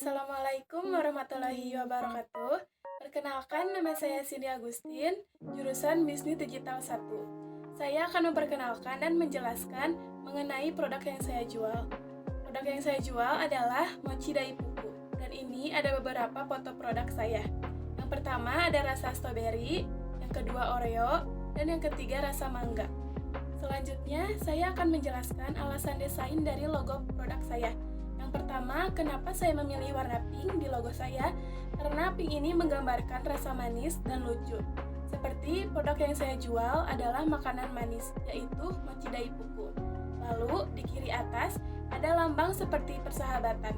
Assalamualaikum warahmatullahi wabarakatuh. Perkenalkan, nama saya Cindy Agustin, jurusan Bisnis Digital 1. Saya akan memperkenalkan dan menjelaskan mengenai produk yang saya jual. Produk yang saya jual adalah mochi daifuku, dan ini ada beberapa foto produk saya. Yang pertama ada rasa stroberi, yang kedua Oreo, dan yang ketiga rasa mangga. Selanjutnya, saya akan menjelaskan alasan desain dari logo produk saya. Yang pertama, kenapa saya memilih warna pink di logo saya? Karena pink ini menggambarkan rasa manis dan lucu. Seperti produk yang saya jual adalah makanan manis, yaitu mochi daifuku. Lalu, di kiri atas ada lambang seperti persahabatan.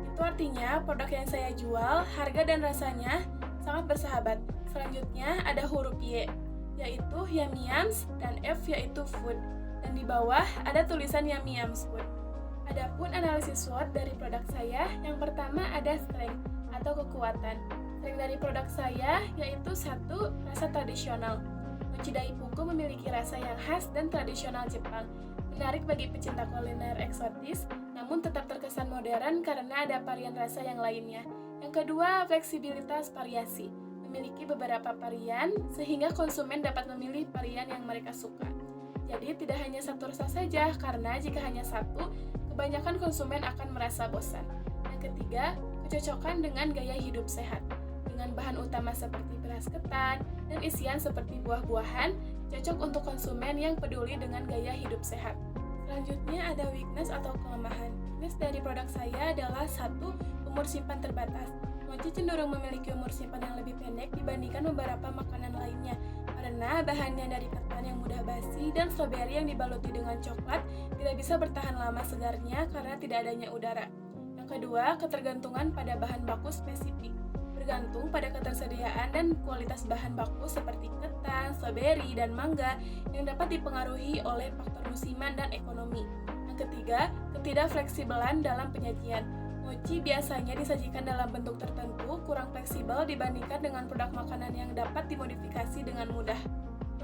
Itu artinya produk yang saya jual, harga dan rasanya sangat bersahabat. Selanjutnya ada huruf Y, yaitu Yummy Yums, dan F yaitu food. Dan di bawah ada tulisan Yummy Yums food. Adapun analisis SWOT dari produk saya, yang pertama ada strength atau kekuatan. Strength dari produk saya yaitu 1. Rasa tradisional. Mochi daifuku memiliki rasa yang khas dan tradisional Jepang. Menarik bagi pecinta kuliner eksotis, namun tetap terkesan modern karena ada varian rasa yang lainnya. Yang kedua, fleksibilitas variasi. Memiliki beberapa varian, sehingga konsumen dapat memilih varian yang mereka suka. Jadi tidak hanya satu rasa saja, karena jika hanya satu, kebanyakan konsumen akan merasa bosan. Yang ketiga, kecocokan dengan gaya hidup sehat. Dengan bahan utama seperti beras ketan dan isian seperti buah-buahan, cocok untuk konsumen yang peduli dengan gaya hidup sehat. Selanjutnya ada weakness atau kelemahan. Weakness dari produk saya adalah 1. Umur simpan terbatas. Mochi cenderung memiliki umur simpan yang lebih pendek dibandingkan beberapa makanan lainnya, karena bahannya dari ketan yang mudah basi dan stroberi yang dibaluti dengan coklat tidak bisa bertahan lama segarnya karena tidak adanya udara. Yang kedua, ketergantungan pada bahan baku spesifik. Bergantung pada ketersediaan dan kualitas bahan baku seperti ketan, stroberi, dan mangga yang dapat dipengaruhi oleh faktor musiman dan ekonomi. Yang ketiga, ketidakfleksibelan dalam penyajian. Mochi biasanya disajikan dalam bentuk tertentu, kurang fleksibel dibandingkan dengan produk makanan yang dapat dimodifikasi dengan mudah.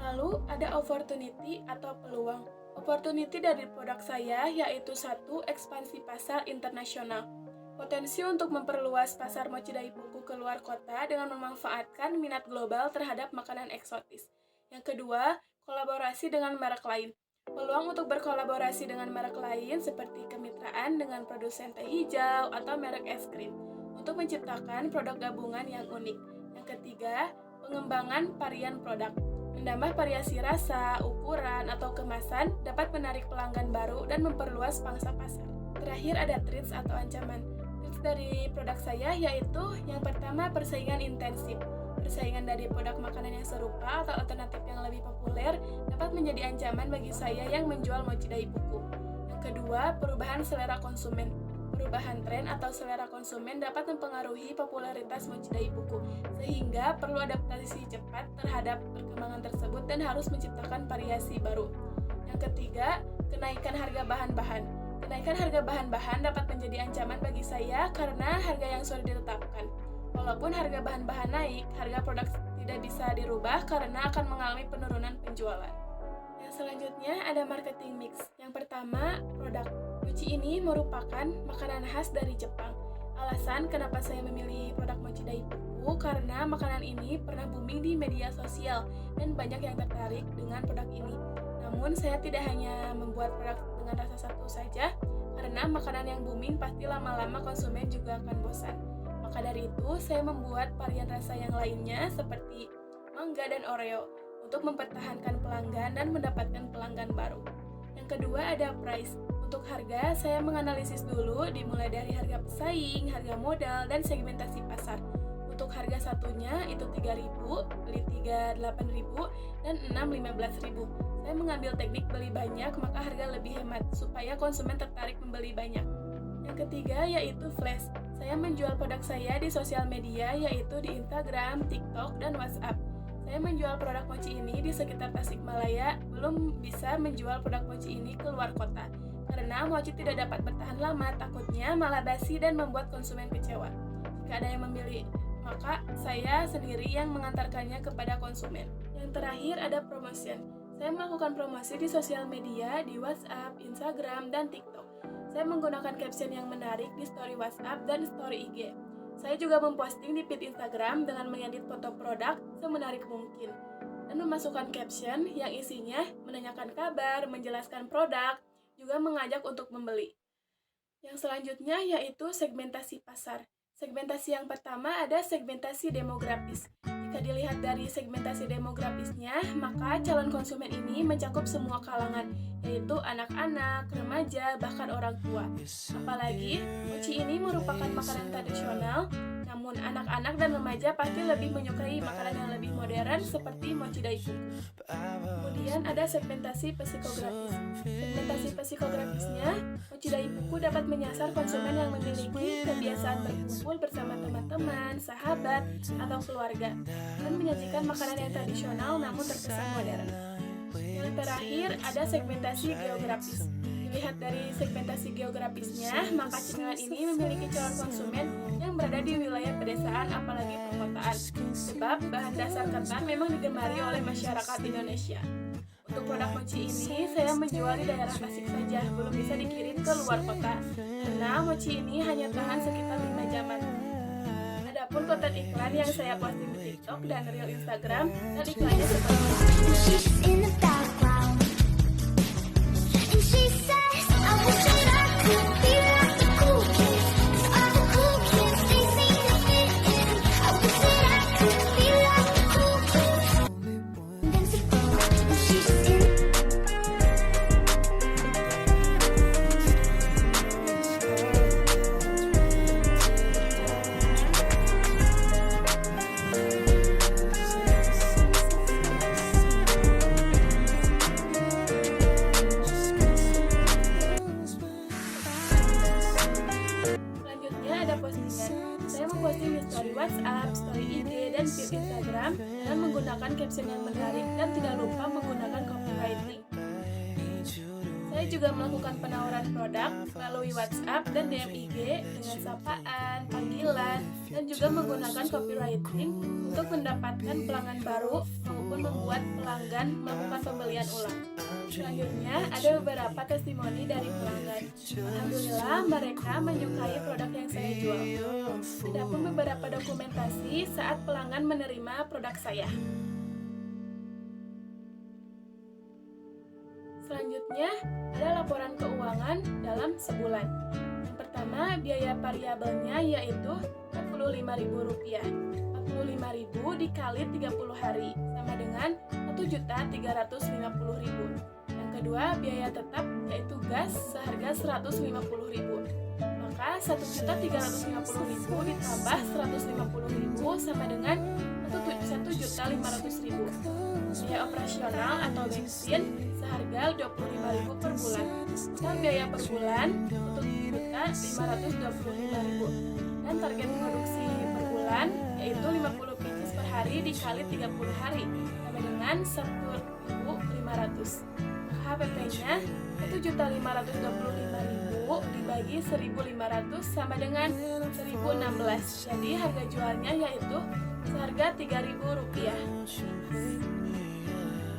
Lalu ada opportunity atau peluang. Opportunity dari produk saya yaitu 1. Ekspansi pasar internasional. Potensi untuk memperluas pasar mochi daifuku ke luar kota dengan memanfaatkan minat global terhadap makanan eksotis. Yang kedua, kolaborasi dengan merek lain. Peluang untuk berkolaborasi dengan merek lain seperti kemitraan dengan produsen teh hijau atau merek es krim untuk menciptakan produk gabungan yang unik. Yang ketiga, pengembangan varian produk. Menambah variasi rasa, ukuran, atau kemasan dapat menarik pelanggan baru dan memperluas pangsa pasar. Terakhir ada threats atau ancaman. Threats dari produk saya yaitu yang pertama, persaingan intensif. Persaingan dari produk makanan yang serupa atau alternatif yang lebih populer dapat menjadi ancaman bagi saya yang menjual mochi daifuku. Yang kedua, perubahan selera konsumen. Perubahan tren atau selera konsumen dapat mempengaruhi popularitas mochi daifuku, sehingga perlu adaptasi cepat terhadap perkembangan tersebut dan harus menciptakan variasi baru. Yang ketiga, kenaikan harga bahan-bahan. Kenaikan harga bahan-bahan dapat menjadi ancaman bagi saya karena harga yang sudah ditetapkan. Walaupun harga bahan-bahan naik, harga produk tidak bisa dirubah karena akan mengalami penurunan penjualan. Yang selanjutnya ada marketing mix. Yang pertama, produk. Mochi ini merupakan makanan khas dari Jepang. Alasan kenapa saya memilih produk mochi daifuku karena makanan ini pernah booming di media sosial dan banyak yang tertarik dengan produk ini. Namun saya tidak hanya membuat produk dengan rasa satu saja, karena makanan yang booming pasti lama-lama konsumen juga akan bosan. Maka dari itu, saya membuat varian rasa yang lainnya seperti mangga dan Oreo untuk mempertahankan pelanggan dan mendapatkan pelanggan baru. Yang kedua ada price. Untuk harga, saya menganalisis dulu dimulai dari harga pesaing, harga modal, dan segmentasi pasar. Untuk harga satunya itu 3.000, beli 3 8.000, dan 6 15.000. Saya mengambil teknik beli banyak, maka harga lebih hemat supaya konsumen tertarik membeli banyak. Yang ketiga yaitu flash. Saya menjual produk saya di sosial media yaitu di Instagram, TikTok, dan WhatsApp. Saya menjual produk mochi ini di sekitar Tasikmalaya, belum bisa menjual produk mochi ini ke luar kota. Karena mochi tidak dapat bertahan lama, takutnya malah basi dan membuat konsumen kecewa. Jika ada yang membeli, maka saya sendiri yang mengantarkannya kepada konsumen. Yang terakhir ada promotion. Saya melakukan promosi di sosial media, di WhatsApp, Instagram, dan TikTok. Saya menggunakan caption yang menarik di story WhatsApp dan story IG. Saya juga memposting di feed Instagram dengan mengedit foto produk semenarik mungkin dan memasukkan caption yang isinya menanyakan kabar, menjelaskan produk, juga mengajak untuk membeli. Yang selanjutnya yaitu segmentasi pasar. Segmentasi yang pertama ada segmentasi demografis. Jika dilihat dari segmentasi demografisnya, maka calon konsumen ini mencakup semua kalangan, yaitu anak-anak, remaja, bahkan orang tua. Apalagi, mochi ini merupakan makanan tradisional, namun anak-anak dan remaja pasti lebih menyukai makanan yang lebih modern seperti mochi daifuku. Kemudian ada segmentasi psikografis. Segmentasi psikografisnya, mochi daifuku dapat menyasar konsumen yang memiliki kebiasaan berkumpul bersama teman-teman, sahabat, atau keluarga, dan menyajikan makanan yang tradisional namun terkesan modern. Yang terakhir ada segmentasi geografis. Dilihat dari segmentasi geografisnya, maka cemilan ini memiliki calon konsumen yang berada di wilayah pedesaan apalagi perkotaan, sebab bahan dasar ketan memang digemari oleh masyarakat Indonesia. Untuk produk mochi ini, saya menjual di daerah Tasik saja, belum bisa dikirim ke luar kota, karena mochi ini hanya tahan sekitar 5 jaman. Adapun konten iklan yang saya posting di TikTok dan Reel Instagram, dan iklannya seperti ini. Saya memposting di story WhatsApp, story IG, dan feed Instagram dengan menggunakan caption yang menarik dan tidak lupa menggunakan copywriting. Saya juga melakukan penawaran produk melalui WhatsApp dan DM IG dengan sapaan, panggilan, dan juga menggunakan copywriting untuk mendapatkan pelanggan baru maupun membuat pelanggan melakukan pembelian ulang. Selanjutnya ada beberapa testimoni dari pelanggan. Alhamdulillah mereka menyukai produk yang saya jual. Ada pun beberapa dokumentasi saat pelanggan menerima produk saya. Selanjutnya ada laporan keuangan dalam sebulan. Yang pertama biaya variabelnya yaitu Rp45.000. Rp45.000 dikali 30 hari sama dengan Rp1.350.000. Yang kedua biaya tetap yaitu gas seharga Rp150.000. Maka Rp1.350.000 ditambah Rp150.000 sama dengan Rp1.500.000. Biaya operasional atau bensin seharga Rp25.000 per bulan. Dan biaya per bulan untuk Rp1.525.000. Dan target produksi per bulan yaitu 50 pieces per hari dikali 30 hari sama dengan 1.500. HPP-nya Rp1.525.000 dibagi 1.500 sama dengan 1.016. Jadi harga jualnya yaitu seharga Rp3.000.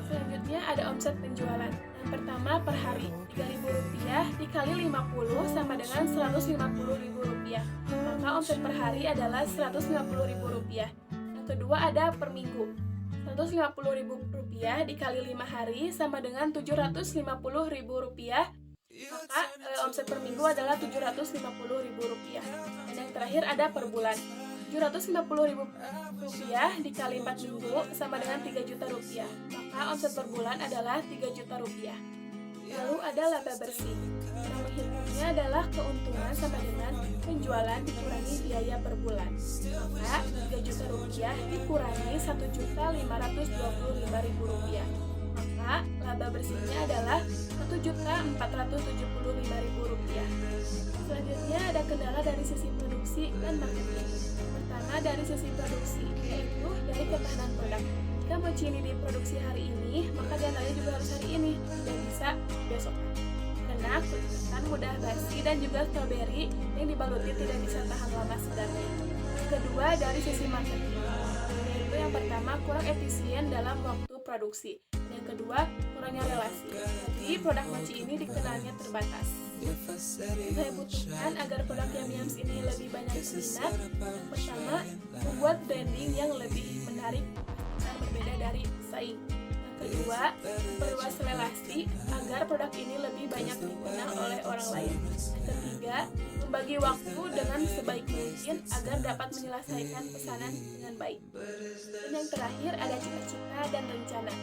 Selanjutnya ada omset penjualan. Yang pertama per hari Rp3.000 dikali 50 sama dengan Rp150.000. Maka omset per hari adalah Rp150.000. Yang kedua ada per minggu. Rp150.000 dikali 5 hari sama dengan Rp750.000. Maka omset per minggu adalah Rp750.000. Dan yang terakhir ada per bulan. Rp750.000 dikali 4 minggu sama dengan Rp3.000.000. Maka omset per bulan adalah Rp3.000.000. Lalu ada laba bersih. Cara menghitungnya adalah keuntungan sama dengan penjualan dikurangi biaya per bulan. Maka Rp3.000.000 dikurangi Rp1.525.000. Maka laba bersihnya adalah Rp1.475.000. Selanjutnya ada kendala dari sisi produksi dan marketing. Pertama dari sisi produksi, yaitu dari ketahanan produk. Jika mochi ini diproduksi hari ini, maka diantaranya juga harus hari ini, tidak bisa besok. Karena ketan mudah basi dan juga stroberi yang dibaluti tidak bisa tahan lama segarnya. Kedua dari sisi marketing, yaitu yang pertama kurang efisien dalam waktu produksi. Yang kedua kurangnya relasi. Jadi produk mochi ini dikenalnya terbatas. Saya butuhkan agar produk Yum ini lebih banyak peminat. Yang pertama, membuat branding yang lebih menarik dan berbeda dari pesaing. Yang kedua, memperluas relasi agar produk ini lebih banyak dikenal oleh orang lain. Yang ketiga, membagi waktu dengan sebaik mungkin agar dapat menyelesaikan pesanan dengan baik. Dan yang terakhir, ada cita-cita dan rencana.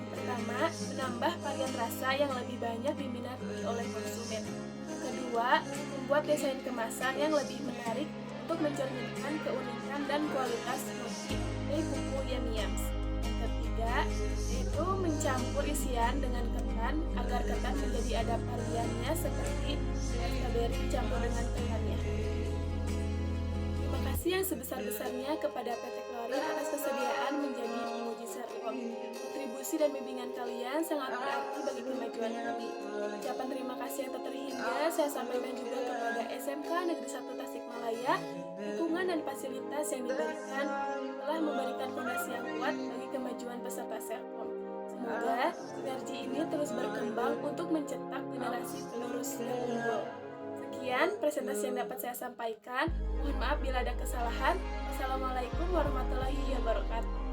Pertama, menambah varian rasa yang lebih banyak diminati oleh konsumen. Kedua, membuat desain kemasan yang lebih menarik untuk mencerminkan keunikan dan kualitas motif dari buku Yum. Yang ketiga, yaitu mencampur isian dengan ketan agar ketan menjadi ada variannya seperti strawberry dicampur dengan ketannya. Terima kasih yang sebesar-besarnya kepada PT Klorin atas kesediaan menjadi penguji Serkom. Kontribusi dan bimbingan kalian sangat berarti bagi kemajuan kami. Ucapan terima kasih yang tak terhingga saya sampaikan juga kepada SMK Negeri 1 Tasikmalaya. Dukungan dan fasilitas yang diberikan telah memberikan fondasi yang kuat bagi kemajuan peserta Serkom. Semoga sinergi ini terus berkembang untuk mencetak generasi penerus yang unggul. Sekian presentasi yang dapat saya sampaikan. Mohon maaf bila ada kesalahan. Wassalamualaikum warahmatullahi wabarakatuh.